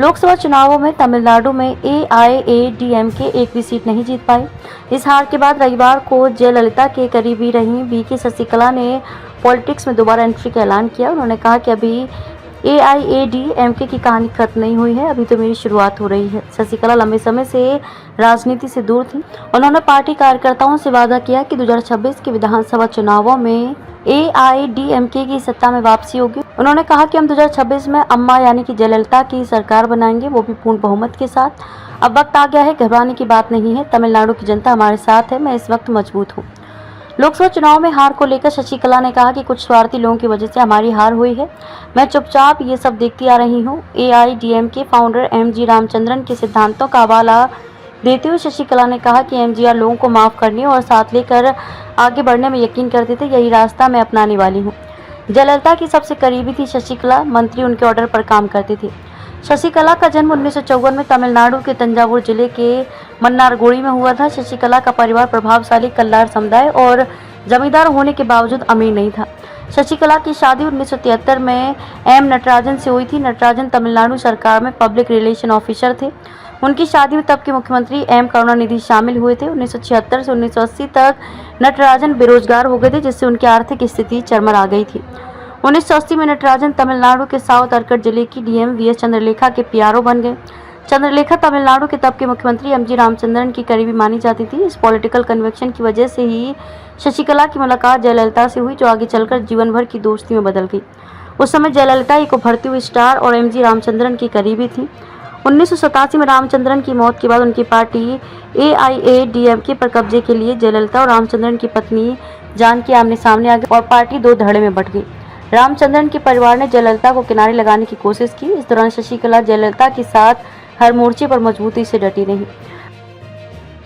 लोकसभा चुनावों में तमिलनाडु में एआईएडीएमके एक भी सीट नहीं जीत पाई। इस हार के बाद रविवार को जयललिता के करीबी रही वीके शशिकला ने पॉलिटिक्स में दोबारा एंट्री का ऐलान किया। उन्होंने कहा कि अभी एआईएडीएमके की कहानी खत्म नहीं हुई है, अभी तो मेरी शुरुआत हो रही है। शशिकला लंबे समय से राजनीति से दूर थी। उन्होंने पार्टी कार्यकर्ताओं से वादा किया कि 2026 के विधानसभा चुनावों में एआईएडीएमके की सत्ता में वापसी होगी। उन्होंने कहा कि हम 2026 में अम्मा यानी कि जयललिता की सरकार बनाएंगे, वो भी पूर्ण बहुमत के साथ। अब वक्त आ गया है, घबराने की बात नहीं है। तमिलनाडु की जनता हमारे साथ है, मैं इस वक्त मजबूत हूँ। लोकसभा चुनाव में हार को लेकर शशिकला ने कहा कि कुछ स्वार्थी लोगों की वजह से हमारी हार हुई है। मैं चुपचाप ये सब देखती आ रही हूँ। एआईएडीएमके फाउंडर एमजी रामचंद्रन के सिद्धांतों का हवाला देते हुए शशिकला ने कहा कि एमजीआर लोगों को माफ करने और साथ लेकर आगे बढ़ने में यकीन करते थे, यही रास्ता मैं अपनाने वाली हूँ। जयललिता की सबसे करीबी थी शशिकला, मंत्री उनके ऑर्डर पर काम करते थे। शशिकला का जन्म 1954 में तमिलनाडु के तंजावुर जिले के मन्नारगुडी में हुआ था। शशिकला का परिवार प्रभावशाली कल्लार समुदाय और जमींदार होने के बावजूद अमीर नहीं था। शशिकला की शादी 1973 में एम नटराजन से हुई थी। नटराजन तमिलनाडु सरकार में पब्लिक रिलेशन ऑफिसर थे। उनकी शादी में तब के मुख्यमंत्री एम करुणानिधि शामिल हुए थे। 1976 से 1980 तक नटराजन बेरोजगार हो गए थे, जिससे उनकी आर्थिक स्थिति चरमर आ गई थी। 1980 में नटराजन तमिलनाडु के साउथ अरकट जिले की डीएम वीएस चंद्रलेखा के पीआरओ बन गए। चंद्रलेखा तमिलनाडु के तब के मुख्यमंत्री एमजी रामचंद्रन की करीबी मानी जाती थी। इस पॉलिटिकल कन्वेक्शन की वजह से ही शशिकला की मुलाकात जयललिता से हुई, जो आगे चलकर जीवन भर की दोस्ती में बदल गई। उस समय जयललिता एक उभरती हुई स्टार और एमजी रामचंद्रन की करीबी थी। 1987 में रामचंद्रन की मौत के बाद उनकी पार्टी एआईएडीएमके पर कब्जे के लिए जयललिता और रामचंद्रन की पत्नी जानकी आमने सामने आ गई और पार्टी दो धड़े में बंट गई। रामचंद्रन के परिवार ने जयललिता को किनारे लगाने की कोशिश की। इस दौरान शशिकला जयललिता के साथ हर मोर्चे पर मजबूती से डटी रही।